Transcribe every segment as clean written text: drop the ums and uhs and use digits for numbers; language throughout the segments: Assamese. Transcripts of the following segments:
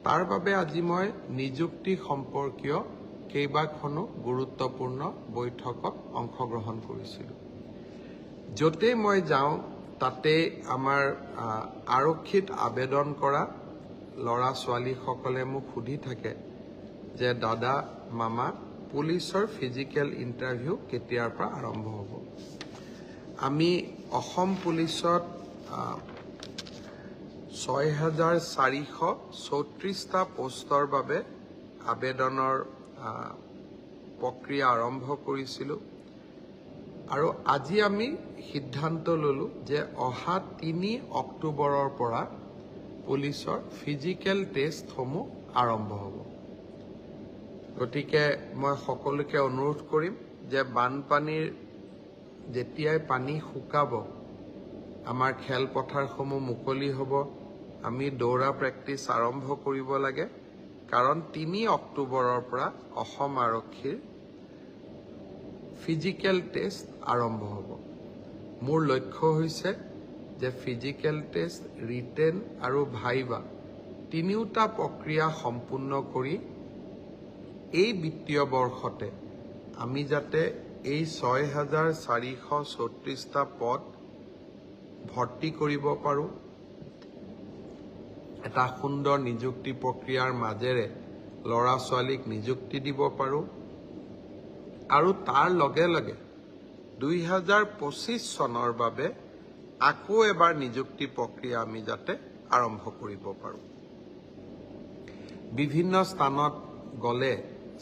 তাৰ বাবে আজি মই নিযুক্তি সম্পৰ্কীয় কেইবাখনো গুৰুত্বপূৰ্ণ বৈঠকত অংশগ্ৰহণ কৰিছিলোঁ। য'তে মই যাওঁ তাতে আমাৰ আৰক্ষীত আবেদন কৰা ল'ৰা ছোৱালীসকলে মোক সুধি থাকে যে দাদা মামা পুলিচৰ ফিজিকেল ইণ্টাৰভিউ কেতিয়াৰ পৰা আৰম্ভ হ'ব। আমি অসম পুলিচত 6,434টা পোষ্টৰ বাবে আবেদনৰ প্ৰক্ৰিয়া আৰম্ভ কৰিছিলোঁ আৰু আজি আমি সিদ্ধান্ত ল'লো যে অহা 3 অক্টোবৰৰ পৰা পুলিচৰ ফিজিকেল টেষ্টসমূহ আৰম্ভ হ'ব। গতিকে মই সকলোকে অনুৰোধ কৰিম যে বানপানীৰ যেতিয়াই পানী শুকাব আমাৰ খেলপথাৰসমূহ মুকলি হ'ব, আমি দৌৰা প্ৰেক্টিছ আৰম্ভ কৰিব লাগে, কাৰণ 3 অক্টোবৰৰ পৰা অসম আৰক্ষীৰ ফিজিকেল টেষ্ট আৰম্ভ হ'ব। মোৰ লক্ষ্য হৈছে যে ফিজিকেল টেষ্ট, ৰিটেন আৰু ভাইভা তিনিওটা প্ৰক্ৰিয়া সম্পূৰ্ণ কৰি এই বিত্তীয় বৰ্ষতে আমি যাতে এই 6,434টা পদ ভৰ্তি কৰিব পাৰোঁ, এটা সুন্দৰ নিযুক্তি প্ৰক্ৰিয়াৰ মাজেৰে ল'ৰা ছোৱালীক নিযুক্তি দিব পাৰোঁ আৰু তাৰ লগে লগে 2025 চনৰ বাবে আকৌ এবাৰ নিযুক্তি প্ৰক্ৰিয়া আমি যাতে আৰম্ভ কৰিব পাৰোঁ। বিভিন্ন স্থানত গ'লে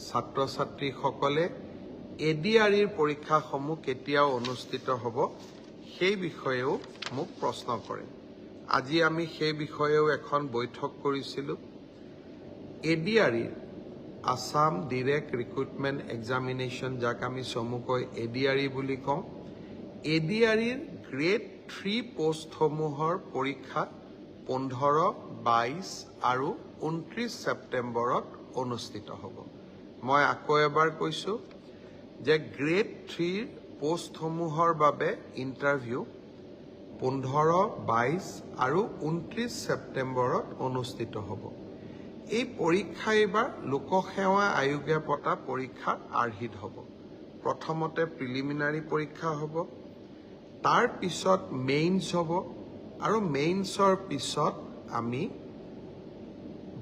ছাত্ৰ ছাত্ৰীসকলে ADREৰ পৰীক্ষাসমূহ কেতিয়া অনুষ্ঠিত হ'ব সেই বিষয়েও মোক প্ৰশ্ন কৰে। আজি আমি সেই বিষয়েও এখন বৈঠক কৰিছিলোঁ। ADREৰ আসাম ডিৰেক্ট ৰিক্ৰুটমেণ্ট এক্সামিনেশ্যন, যাক আমি চমুকৈ ADRE বুলি কওঁ, ADREৰ গ্ৰেড 3 পোষ্টসমূহৰ পৰীক্ষা 15, 22 আৰু 29 ছেপ্টেম্বৰত অনুষ্ঠিত হ'ব। মই আকৌ এবাৰ কৈছোঁ যে গ্ৰেড 3 পোষ্টসমূহৰ বাবে ইণ্টাৰভিউ 15, 22 আৰু 29 ছেপ্টেম্বৰত অনুষ্ঠিত হ'ব। এই পৰীক্ষা এইবাৰ লোকসেৱা আয়োগে পতা পৰীক্ষাৰ আৰ্হিত হ'ব। প্ৰথমতে প্ৰিলিমিনাৰী পৰীক্ষা হ'ব, তাৰ পিছত মেইনছ হ'ব আৰু মেইনছৰ পিছত আমি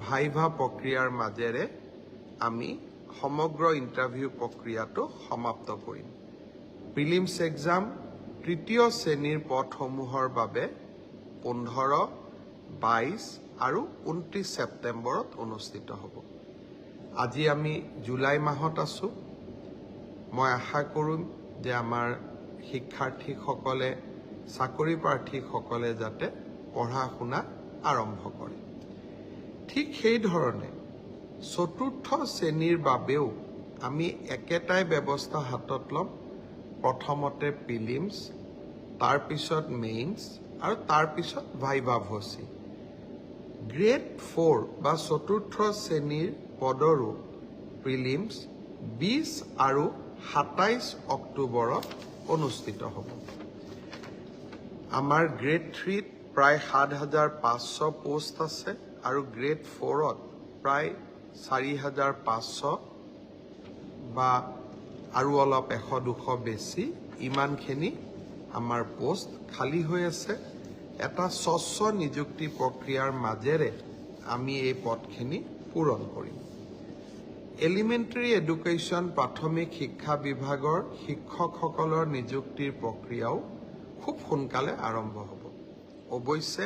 ভাইভা প্ৰক্ৰিয়াৰ মাজেৰে আমি সমগ্ৰ ইণ্টাৰভিউ প্ৰক্ৰিয়াটো সমাপ্ত কৰিম। প্ৰিলিমছ এক্সাম তৃতীয় শ্ৰেণীৰ পদসমূহৰ বাবে 15, 22 আৰু 29 ছেপ্টেম্বৰত অনুষ্ঠিত হ'ব। আজি আমি জুলাই মাহত আছোঁ। মই আশা কৰিম যে আমাৰ শিক্ষাৰ্থীসকলে, চাকৰি প্ৰাৰ্থীসকলে যাতে পঢ়া শুনা আৰম্ভ কৰে। ঠিক সেইধৰণে চতুৰ্থ শ্ৰেণীৰ বাবেও আমি একেটাই ব্যৱস্থা হাতত ল'ম। প্ৰথমতে প্ৰিলিমছ, তাৰপিছত মেইনছ আৰু তাৰপিছত ভাইভা ভচি। গ্ৰেড 4 বা চতুৰ্থ শ্ৰেণীৰ পদৰো প্ৰিলিমছ 20 আৰু 27 অক্টোবৰত অনুষ্ঠিত হ'ব। আমাৰ গ্ৰেড 3ত প্ৰায় 7,500 পোষ্ট আছে আৰু গ্ৰেড 4ত প্ৰায় 4,500 বা আৰু অলপ 100-200 বেছি, ইমানখিনি আমাৰ পোষ্ট খালী হৈ আছে। এটা স্বচ্ছ নিযুক্তি প্ৰক্ৰিয়াৰ মাজেৰে আমি এই পদখিনি পূৰণ কৰিম। এলিমেণ্টাৰী এডুকেশ্যন প্ৰাথমিক শিক্ষা বিভাগৰ শিক্ষকসকলৰ নিযুক্তিৰ প্ৰক্ৰিয়াও খুব সোনকালে আৰম্ভ হ'ব। অৱশ্যে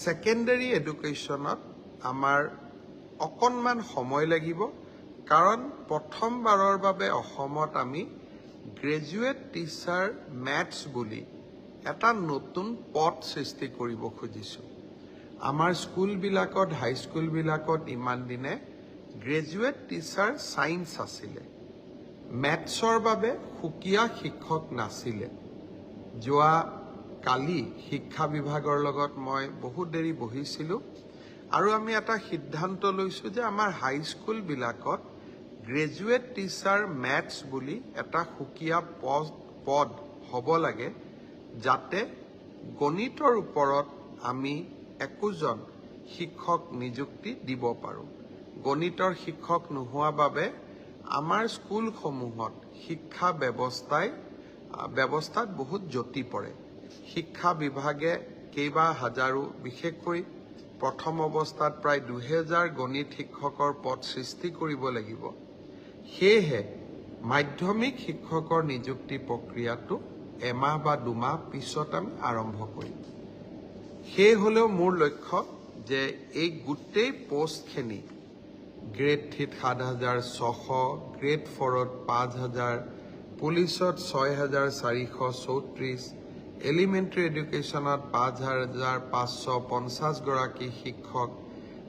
ছেকেণ্ডাৰী এডুকেশ্যনত আমাৰ অকণমান সময় লাগিব, কাৰণ প্ৰথমবাৰৰ বাবে অসমত আমি গ্ৰেজুৱেট টিচাৰ মেথছ বুলি এটা নতুন পদ সৃষ্টি কৰিব খুজিছোঁ। আমাৰ স্কুলবিলাকত, হাইস্কুলবিলাকত ইমান দিনে গ্ৰেজুৱেট টিচাৰ ছায়েন্স আছিলে, মেথছৰ বাবে সুকীয়া শিক্ষক নাছিলে। যোৱা কালি শিক্ষা বিভাগৰ লগত মই বহুত দেৰি বহিছিলোঁ আৰু আমি এটা সিদ্ধান্ত লৈছোঁ যে আমাৰ হাইস্কুলবিলাকত গ্ৰেজুৱেট টিচাৰ মেথছ বুলি এটা সুকীয়া পদ হ'ব লাগে, যাতে গণিতৰ ওপৰত আমি একোজন শিক্ষক নিযুক্তি দিব পাৰোঁ। গণিতৰ শিক্ষক নোহোৱা বাবে আমাৰ স্কুলসমূহত শিক্ষা ব্যৱস্থাত বহুত জটি পৰে। শিক্ষা বিভাগে কেইবা হাজাৰো, বিশেষকৈ প্ৰথম অৱস্থাত প্ৰায় 2000 গণিত শিক্ষকৰ পদ সৃষ্টি কৰিব লাগিব। সেয়েহে মাধ্যমিক শিক্ষকৰ নিযুক্তি প্ৰক্ৰিয়াটো এমাহ বা 2 মাহ পিছত আমি আৰম্ভ কৰিম। সেই হলেও মোৰ লক্ষ্য যে এই গোটেই পোষ্টখিনি গ্ৰেড 3 7600, গ্ৰেড 4 5000, পুলিচত 6434, এলিমেণ্টাৰী এডুকেশ্যনত 5550 গৰাকী শিক্ষক,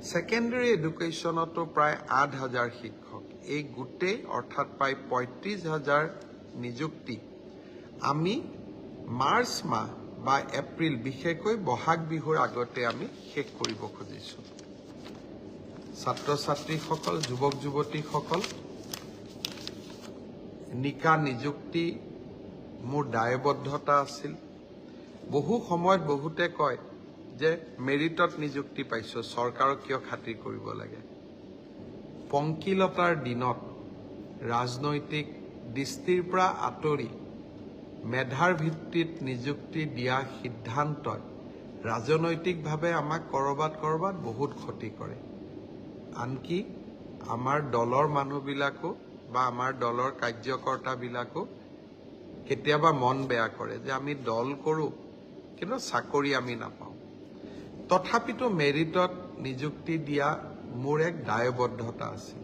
ছেকেণ্ডাৰী এডুকেশ্যনতো প্ৰায় 8000 শিক্ষক, এই গোটেই অৰ্থাৎ প্ৰায় 35000 নিযুক্তি আমি মাৰ্চ মাহ বা এপ্ৰিল, বিশেষকৈ বহাগ বিহুৰ আগতে আমি শেষ কৰিব খুজিছোঁ। ছাত্ৰ ছাত্ৰীসকল, যুৱক যুৱতীসকল, নিকা নিযুক্তি মোৰ দায়বদ্ধতা আছিল। বহু সময়ত বহুতে কয় যে মেৰিটত নিযুক্তি পাইছোঁ, চৰকাৰক কিয় খাতিৰ কৰিব লাগে। পংকিলতাৰ দিনত ৰাজনৈতিক দৃষ্টিৰ পৰা আঁতৰি মেধাৰ ভিত্তিত নিযুক্তি দিয়া সিদ্ধান্তই ৰাজনৈতিকভাৱে আমাক কৰবাত বহুত ক্ষতি কৰে। আনকি আমাৰ দলৰ মানুহবিলাকো বা আমাৰ দলৰ কাৰ্যকৰ্তাবিলাকো কেতিয়াবা মন বেয়া কৰে যে আমি দল কৰোঁ কিন্তু চাকৰি আমি নাপাওঁ। তথাপিতো মেৰিটত নিযুক্তি দিয়া মোৰ এক দায়বদ্ধতা আছিল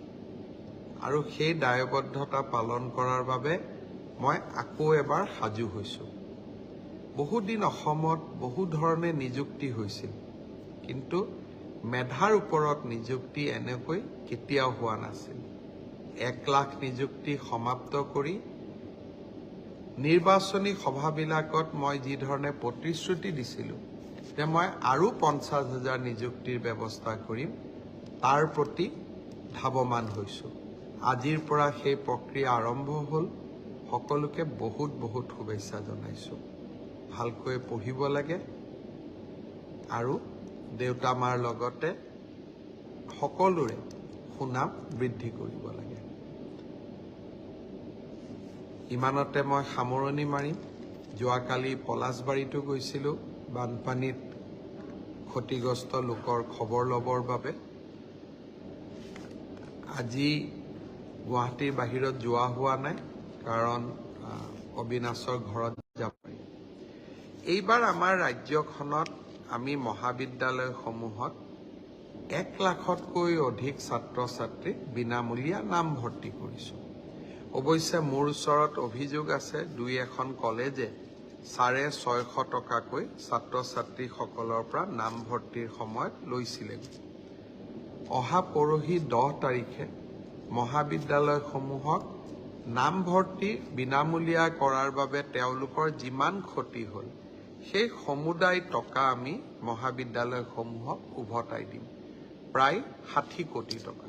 আৰু সেই দায়বদ্ধতা পালন কৰাৰ বাবে মই আকৌ এবাৰ সাজু হৈছোঁ। বহুদিন অসমত বহু ধৰণে নিযুক্তি হৈছিল, কিন্তু মেধাৰ ওপৰত নিযুক্তি এনেকৈ কেতিয়াও হোৱা নাছিল। 1 লাখ নিযুক্তি সমাপ্ত কৰি নিৰ্বাচনী সভাবিলাকত মই যি ধৰণে প্ৰতিশ্ৰুতি দিছিলোঁ যে মই আৰু 50,000 নিযুক্তিৰ ব্যৱস্থা কৰিম, তাৰ প্ৰতি ধাৱমান হৈছোঁ। আজিৰ পৰা সেই প্ৰক্ৰিয়া আৰম্ভ হ'ল। সকলোকে বহুত শুভেচ্ছা জনাইছোঁ। ভালকৈ পঢ়িব লাগে আৰু দেউতা মাৰ লগতে সকলোৰে সুনাম বৃদ্ধি কৰিব লাগে। ইমানতে মই সামৰণি মাৰিম। যোৱাকালি পলাশবাৰীতো গৈছিলোঁ বানপানীত ক্ষতিগ্ৰস্ত লোকৰ খবৰ ল'বৰ বাবে। আজি গুৱাহাটীৰ বাহিৰত যোৱা হোৱা নাই, কাৰণ অবিনাশৰ ঘৰত যাব পাৰি। এইবাৰ আমাৰ ৰাজ্যখনত আমি মহাবিদ্যালয়সমূহত 1 লাখতকৈ অধিক ছাত্ৰ ছাত্ৰীক বিনামূলীয়া নামভৰ্তি কৰিছোঁ। অৱশ্যে মোৰ ওচৰত অভিযোগ আছে 2-এখন কলেজে 650 টকাকৈ ছাত্ৰ ছাত্ৰীসকলৰ পৰা নামভৰ্তিৰ সময়ত লৈছিলে। অহা পৰহি 10 তাৰিখে মহাবিদ্যালয়সমূহক নামভৰ্তি বিনামূলীয়া কৰাৰ বাবে তেওঁলোকৰ যিমান ক্ষতি হ'ল সেই সমুদায় টকা আমি মহাবিদ্যালয়সমূহক উভতাই দিম, প্ৰায় 60 কোটি টকা।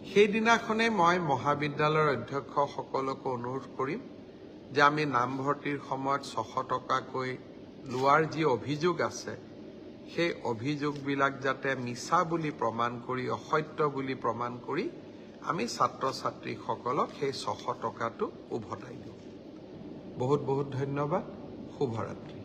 সেইদিনাখনেই মই মহাবিদ্যালয়ৰ অধ্যক্ষসকলকো অনুৰোধ কৰিম যে আমি নামভৰ্তিৰ সময়ত 600 টকাকৈ লোৱাৰ যি অভিযোগ আছে সেই অভিযোগবিলাক যাতে মিছা বুলি প্ৰমাণ কৰি, অসত্য বুলি প্ৰমাণ কৰি আমি ছাত্ৰ ছাত্ৰীসকলক সেই 600 টকাটো উভতাই দিওঁ। বহুত ধন্যবাদ। শুভৰাত্ৰি।